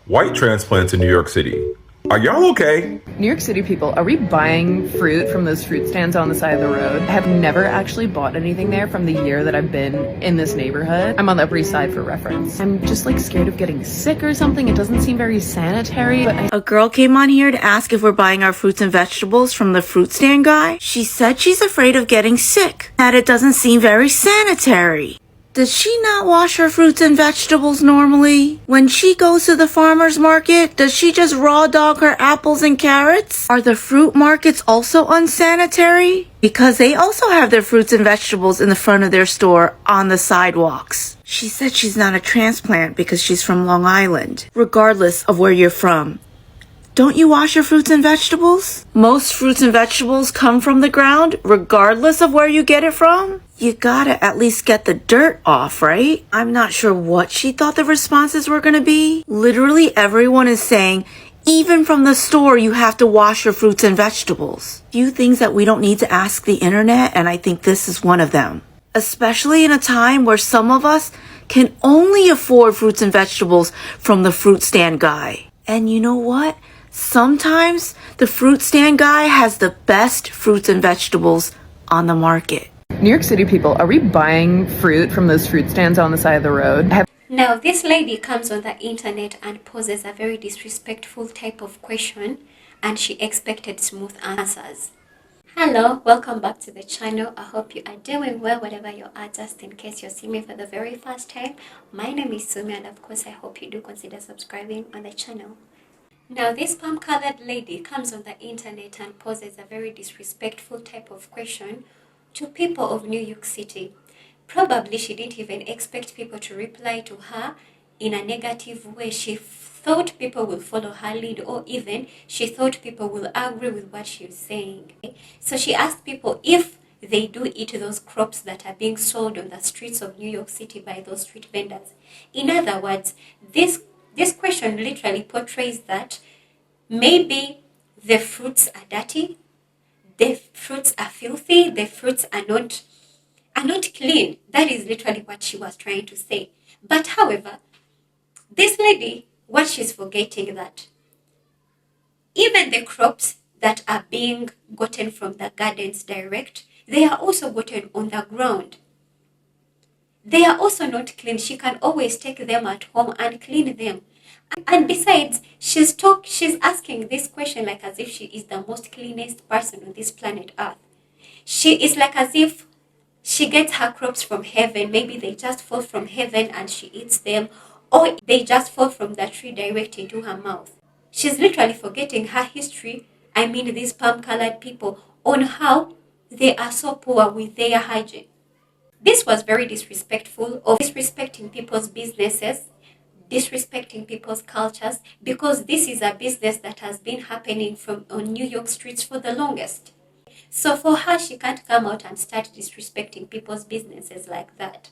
White transplants in New York City. Are y'all okay? New York City people, are we buying fruit from those fruit stands on the side of the road? I have never actually bought anything there from the year that I've been in this neighborhood. I'm on the Upper East Side for reference. I'm just like scared of getting sick or something. It doesn't seem very sanitary, but A girl came on here to ask if we're buying our fruits and vegetables from the fruit stand guy. She said she's afraid of getting sick, that it doesn't seem very sanitary. Does she not wash her fruits and vegetables normally? When she goes to the farmer's market, does she just raw dog her apples and carrots? Are the fruit markets also unsanitary? Because they also have their fruits and vegetables in the front of their store on the sidewalks. She said she's not a transplant because she's from Long Island, regardless of where you're from. Don't you wash your fruits and vegetables? Most fruits and vegetables come from the ground, regardless of where you get it from. You gotta at least get the dirt off, right? I'm not sure what she thought the responses were gonna be. Literally everyone is saying, even from the store, you have to wash your fruits and vegetables. Few things that we don't need to ask the internet, and I think this is one of them. Especially in a time where some of us can only afford fruits and vegetables from the fruit stand guy. And you know what? Sometimes the fruit stand guy has the best fruits and vegetables on the market. New York City people, are we buying fruit from those fruit stands on the side of the road? Now, this lady comes on the internet and poses a very disrespectful type of question, and she expected smooth answers. Hello, welcome back to the channel. I hope you are doing well wherever you are. Just in case you're seeing me for the very first time, my name is Sumi, and of course I hope you do consider subscribing on the channel. Now, this palm-colored lady comes on the internet and poses a very disrespectful type of question to people of New York City. Probably she didn't even expect people to reply to her in a negative way. She thought people will follow her lead, or even she thought people will agree with what she was saying. So she asked people if they do eat those crops that are being sold on the streets of New York City by those street vendors. In other words, this question literally portrays that maybe the fruits are dirty, the fruits are filthy, the fruits are not clean. That is literally what she was trying to say. But however, this lady, what she's forgetting that even the crops that are being gotten from the gardens direct, they are also gotten on the ground. They are also not clean. She can always take them at home and clean them. And besides, she's asking this question like as if she is the most cleanest person on this planet Earth. She is like as if she gets her crops from heaven. Maybe they just fall from heaven and she eats them, or they just fall from the tree direct into her mouth. She's literally forgetting her history. I mean, these palm-colored people, on how they are so poor with their hygiene. This was very disrespectful of disrespecting people's businesses, disrespecting people's cultures, because this is a business that has been happening on New York streets for the longest. So for her, she can't come out and start disrespecting people's businesses like that.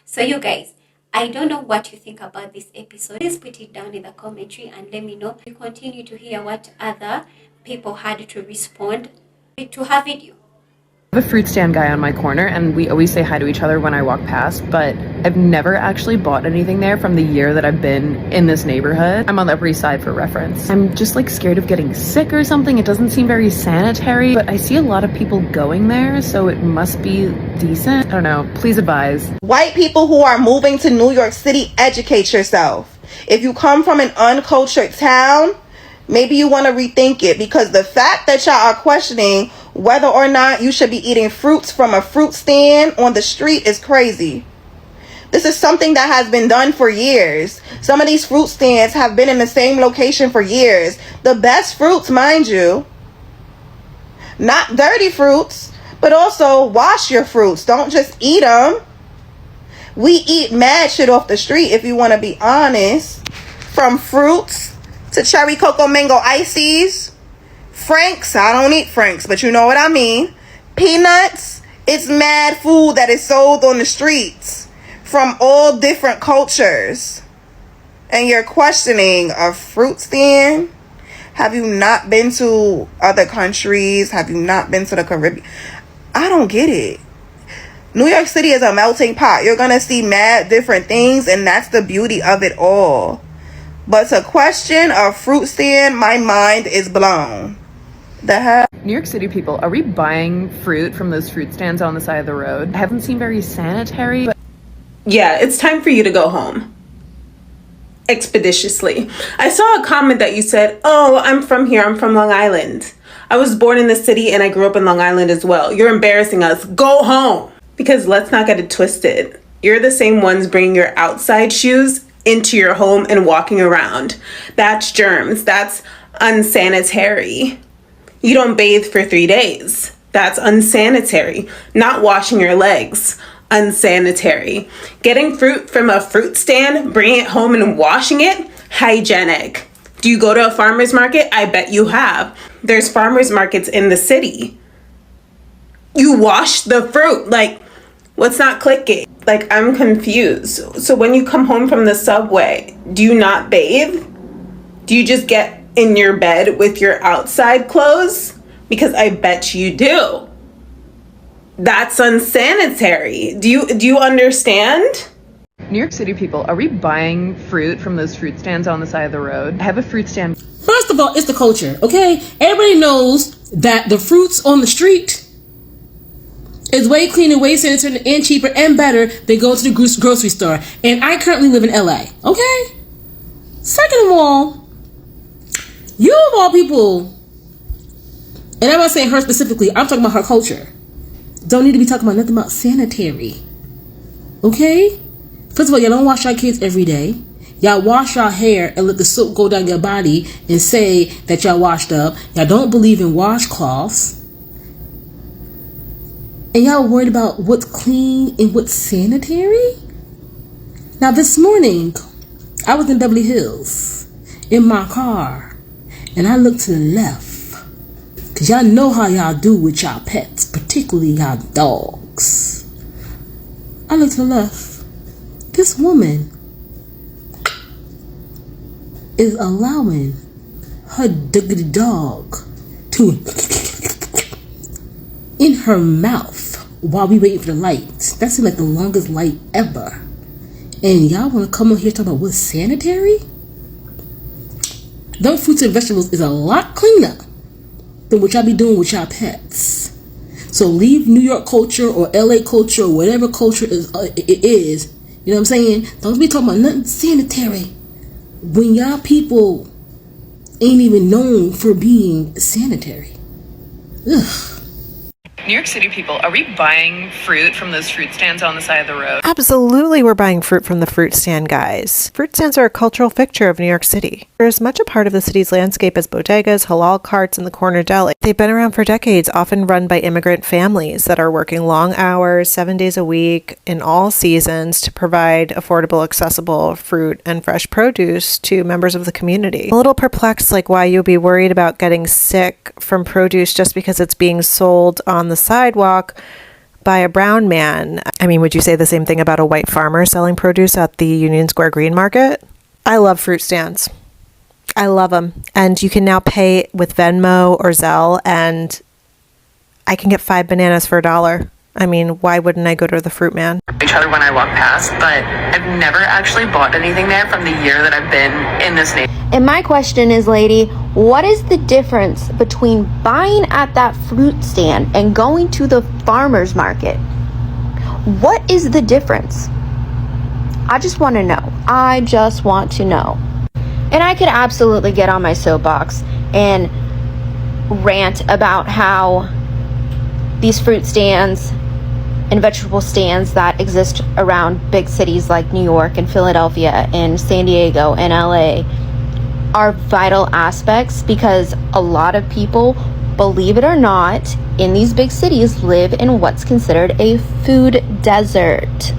So you guys, I don't know what you think about this episode. Please put it down in the commentary and let me know. You continue to hear what other people had to respond to her video. I have a fruit stand guy on my corner, and we always say hi to each other when I walk past, but I've never actually bought anything there from the year that I've been in this neighborhood. I'm on the Upper East Side for reference. I'm just like scared of getting sick or something. It doesn't seem very sanitary, but I see a lot of people going there, so it must be decent. I don't know. Please advise. White people who are moving to New York City, educate yourself. If you come from an uncultured town, maybe you want to rethink it, because the fact that y'all are questioning whether or not you should be eating fruits from a fruit stand on the street is crazy. This is something that has been done for years. Some of these fruit stands have been in the same location for years. The best fruits, mind you. Not dirty fruits, but also wash your fruits. Don't just eat them. We eat mad shit off the street, if you want to be honest. From fruits to cherry cocoa mango ices. Franks, I don't eat Franks, but you know what I mean. Peanuts, it's mad food that is sold on the streets from all different cultures. And you're questioning a fruit stand? Have you not been to other countries? Have you not been to the Caribbean? I don't get it. New York City is a melting pot. You're going to see mad different things, and that's the beauty of it all. But to question a fruit stand, my mind is blown. The hell? New York City people, are we buying fruit from those fruit stands on the side of the road? It hasn't seemed very sanitary, but Yeah, it's time for you to go home. Expeditiously. I saw a comment that you said, oh, I'm from here, I'm from Long Island. I was born in the city and I grew up in Long Island as well. You're embarrassing us. Go home. Because let's not get it twisted. You're the same ones bringing your outside shoes into your home and walking around. That's germs. That's unsanitary. You don't bathe for 3 days. That's unsanitary. Not washing your legs. Unsanitary. Getting fruit from a fruit stand, bringing it home and washing it, hygienic. Do you go to a farmer's market? I bet you have. There's farmer's markets in the city. You wash the fruit. Like, what's not clicking? Like, I'm confused. So when you come home from the subway, do you not bathe? Do you just get in your bed with your outside clothes? Because I bet you do. That's unsanitary. Do you understand? New York City people, are we buying fruit from those fruit stands on the side of the road? I have a fruit stand. First of all, it's the culture, okay? Everybody knows that the fruits on the street is way cleaner, way sanitary, and cheaper and better than going to the grocery store. And I currently live in LA, okay? Second of all, you of all people, and I'm not saying her specifically, I'm talking about her culture, don't need to be talking about nothing about sanitary, okay? First of all, y'all don't wash your kids every day. Y'all wash your hair and let the soap go down your body and say that y'all washed up. Y'all don't believe in washcloths. And y'all worried about what's clean and what's sanitary? Now this morning, I was in Beverly Hills in my car and I looked to the left. Cause y'all know how y'all do with y'all pets, particularly y'all dogs. I looked to the left. This woman is allowing her dog to in her mouth while we waiting for the light. That seemed like the longest light ever. And y'all want to come on here talking about what's sanitary? Them fruits and vegetables is a lot cleaner than what y'all be doing with y'all pets. So leave New York culture or LA culture or whatever culture it is. You know what I'm saying? Don't be talking about nothing sanitary when y'all people ain't even known for being sanitary. Ugh. New York City people, are we buying fruit from those fruit stands on the side of the road? Absolutely, we're buying fruit from the fruit stand guys. Fruit stands are a cultural fixture of New York City. They're as much a part of the city's landscape as bodegas, halal carts, and the corner deli. They've been around for decades, often run by immigrant families that are working long hours, 7 days a week, in all seasons to provide affordable, accessible fruit and fresh produce to members of the community. I'm a little perplexed, like why you'll be worried about getting sick from produce just because it's being sold on the sidewalk by a brown man. I mean, would you say the same thing about a white farmer selling produce at the Union Square Green Market? I love fruit stands. I love them. And you can now pay with Venmo or Zelle, and I can get 5 bananas for $1. I mean, why wouldn't I go to the fruit man? Each other when I walk past, but I've never actually bought anything there from the year that I've been in this neighborhood. And my question is, lady, what is the difference between buying at that fruit stand and going to the farmer's market? What is the difference? I just want to know. I just want to know. And I could absolutely get on my soapbox and rant about how these fruit stands and vegetable stands that exist around big cities like New York and Philadelphia and San Diego and LA are vital aspects, because a lot of people, believe it or not, in these big cities live in what's considered a food desert.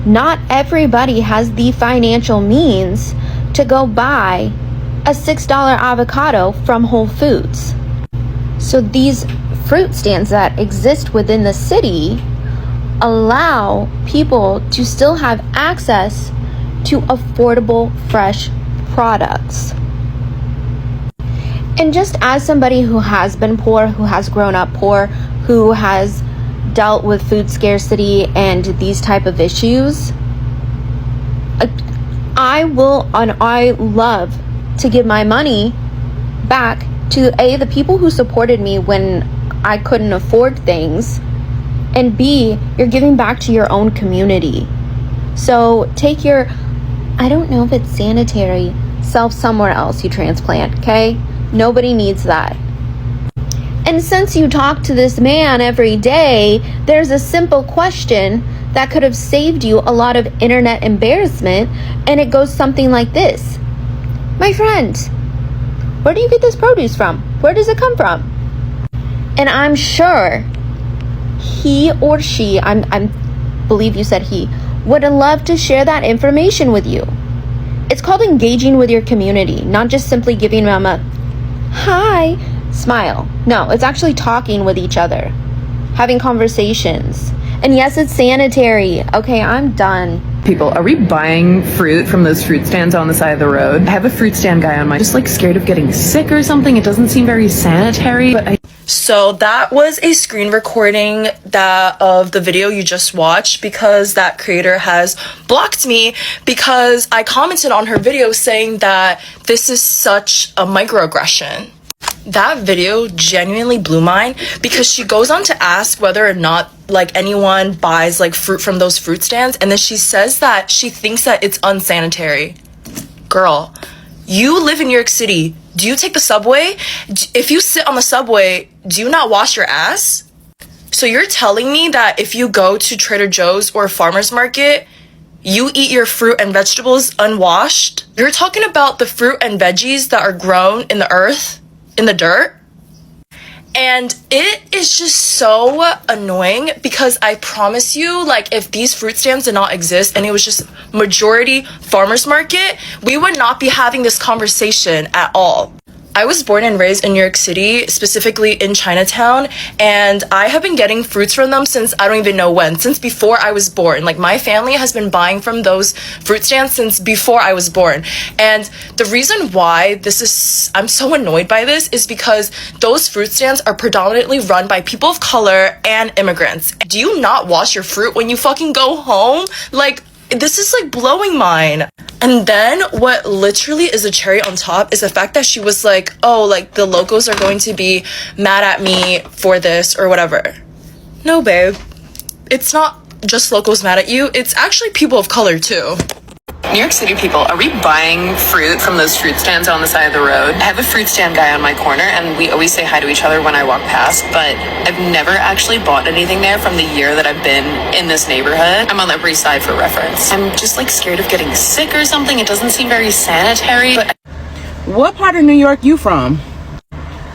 Not everybody has the financial means to go buy a $6 avocado from Whole Foods. So these fruit stands that exist within the city allow people to still have access to affordable, fresh products. And just as somebody who has been poor, who has grown up poor, who has dealt with food scarcity and these type of issues, I love to give my money back to A, the people who supported me when I couldn't afford things, and B, you're giving back to your own community. So take your, I don't know if it's sanitary, self somewhere else you transplant, okay? Nobody needs that. And since you talk to this man every day, there's a simple question that could have saved you a lot of internet embarrassment, and it goes something like this. My friend, where do you get this produce from? Where does it come from? And I'm sure he or she, I believe you said he, would love to share that information with you. It's called engaging with your community, not just simply giving them a hi smile. No, it's actually talking with each other, having conversations. And yes, it's sanitary. Okay, I'm done. People, are we buying fruit from those fruit stands on the side of the road? I have a fruit stand guy on my, just like scared of getting sick or something. It doesn't seem very sanitary, but So that was a screen recording of the video you just watched, because that creator has blocked me because I commented on her video saying that this is such a microaggression. That video genuinely blew mine, because she goes on to ask whether or not like anyone buys like fruit from those fruit stands, and then she says that she thinks that it's unsanitary. Girl, you live in New York City. Do you take the subway? If you sit on the subway, do you not wash your ass? So you're telling me that if you go to Trader Joe's or a farmer's market, you eat your fruit and vegetables unwashed? You're talking about the fruit and veggies that are grown in the earth, in the dirt? And it is just so annoying, because I promise you, like, if these fruit stands did not exist and it was just majority farmers market, we would not be having this conversation at all. I was born and raised in New York City, specifically in Chinatown, and I have been getting fruits from them since I don't even know when, since before I was born. Like, my family has been buying from those fruit stands since before I was born. And the reason why I'm so annoyed by this is because those fruit stands are predominantly run by people of color and immigrants. Do you not wash your fruit when you fucking go home? Like, this is like blowing mine. And then what literally is a cherry on top is the fact that she was like, oh, like the locals are going to be mad at me for this or whatever. No, babe. It's not just locals mad at you. It's actually people of color too. New York City people, are we buying fruit from those fruit stands on the side of the road? I have a fruit stand guy on my corner, and we always say hi to each other when I walk past, but I've never actually bought anything there from the year that I've been in this neighborhood. I'm on the Upper East Side for reference. I'm just like scared of getting sick or something. It doesn't seem very sanitary, but What part of New York you from?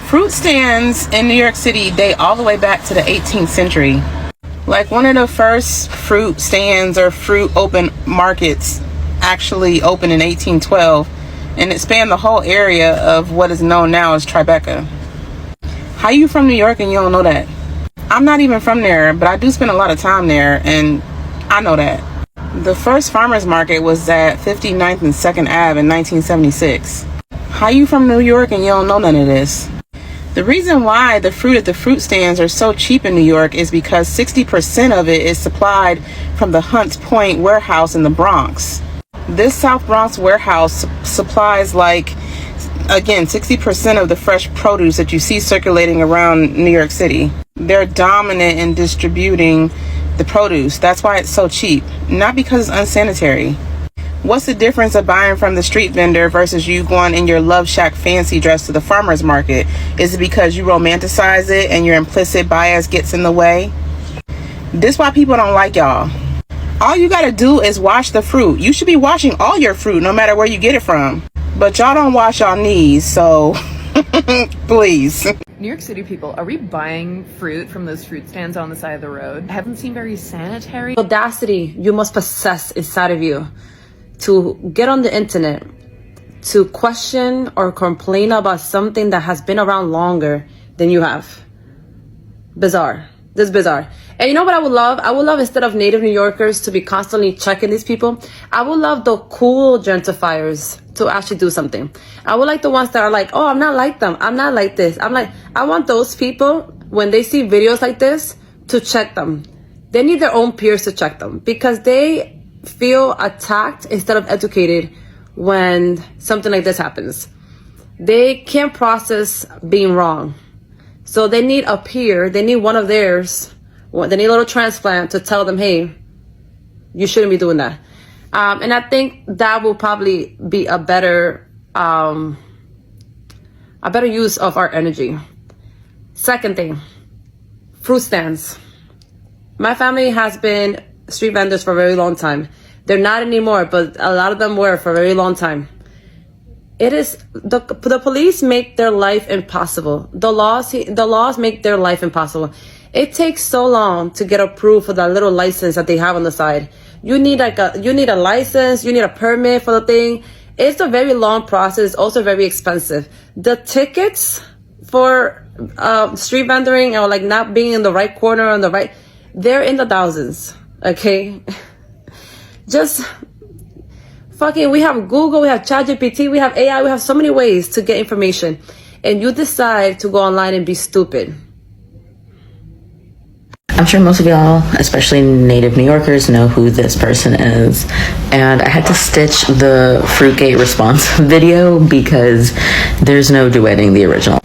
Fruit stands in New York City date all the way back to the 18th century. Like, one of the first fruit stands or fruit open markets actually opened in 1812, and it spanned the whole area of what is known now as Tribeca. How you from New York and you don't know that? I'm not even from there, but I do spend a lot of time there, and I know that. The first farmers market was at 59th and 2nd Ave in 1976. How you from New York and you don't know none of this? The reason why the fruit at the fruit stands are so cheap in New York is because 60% of it is supplied from the Hunts Point warehouse in the Bronx. This South Bronx warehouse supplies, like, again, 60% of the fresh produce that you see circulating around New York City. They're dominant in distributing the produce. That's why it's so cheap, not because it's unsanitary. What's the difference of buying from the street vendor versus you going in your Love Shack fancy dress to the farmer's market? Is it because you romanticize it and your implicit bias gets in the way? This why people don't like y'all. All you gotta do is wash the fruit. You should be washing all your fruit, no matter where you get it from. But y'all don't wash y'all knees, so please. New York City people, are we buying fruit from those fruit stands on the side of the road? I haven't seemed very sanitary. Audacity you must possess inside of you to get on the internet to question or complain about something that has been around longer than you have. Bizarre. This is bizarre. And you know what I would love? I would love, instead of native New Yorkers to be constantly checking these people, I would love the cool gentrifiers to actually do something. I would like the ones that are like, oh, I'm not like them. I'm not like this. I want those people, when they see videos like this, to check them. They need their own peers to check them, because they feel attacked instead of educated when something like this happens. They can't process being wrong. So they need a peer, they need one of theirs, they need a little transplant to tell them, hey, you shouldn't be doing that. And I think that will probably be a better use of our energy. Second thing, fruit stands. My family has been street vendors for a very long time. They're not anymore, but a lot of them were for a very long time. It is the police make their life impossible. The laws make their life impossible. It takes so long to get approved for that little license that they have on the side. You need a license, you need a permit for the thing. It's a very long process, also very expensive. The tickets for street vendoring or like not being in the right corner on the right, they're in the thousands. Okay, just fucking, we have Google, we have ChatGPT, we have AI, we have so many ways to get information, and you decide to go online and be stupid. I'm sure most of y'all, especially native New Yorkers, know who this person is. And I had to stitch the Fruitgate response video because there's no duetting the original.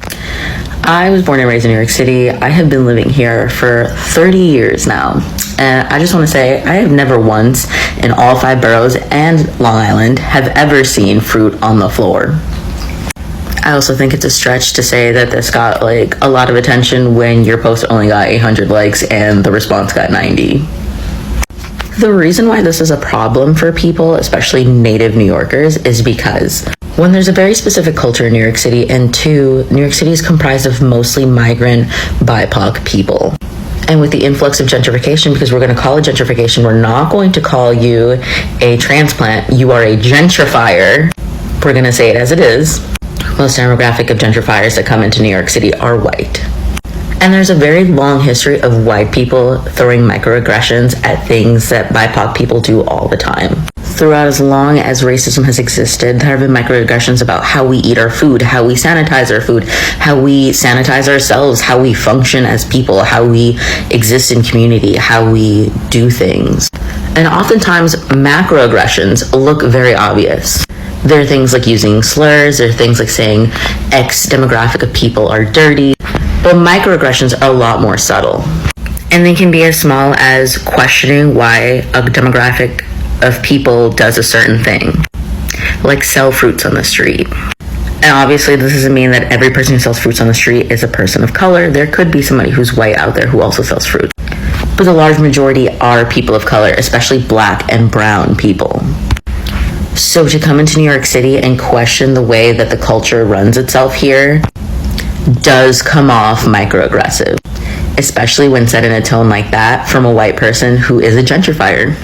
I was born and raised in New York City. I have been living here for 30 years now. And I just want to say, I have never once in all 5 boroughs and Long Island have ever seen fruit on the floor. I also think it's a stretch to say that this got like a lot of attention when your post only got 800 likes and the response got 90. The reason why this is a problem for people, especially native New Yorkers, is because one, there's a very specific culture in New York City, and 2, New York City is comprised of mostly migrant BIPOC people. And with the influx of gentrification, because we're going to call it gentrification, we're not going to call you a transplant, you are a gentrifier. We're going to say it as it is. Most demographic of gentrifiers that come into New York City are white. And there's a very long history of white people throwing microaggressions at things that BIPOC people do all the time. Throughout as long as racism has existed, there have been microaggressions about how we eat our food, how we sanitize our food, how we sanitize ourselves, how we function as people, how we exist in community, how we do things. And oftentimes macroaggressions look very obvious. There are things like using slurs, there are things like saying X demographic of people are dirty, but microaggressions are a lot more subtle. And they can be as small as questioning why a demographic of people does a certain thing, like sell fruits on the street. And obviously this doesn't mean that every person who sells fruits on the street is a person of color. There could be somebody who's white out there who also sells fruit. But the large majority are people of color, especially black and brown people. So to come into New York City and question the way that the culture runs itself here does come off microaggressive, especially when said in a tone like that from a white person who is a gentrifier.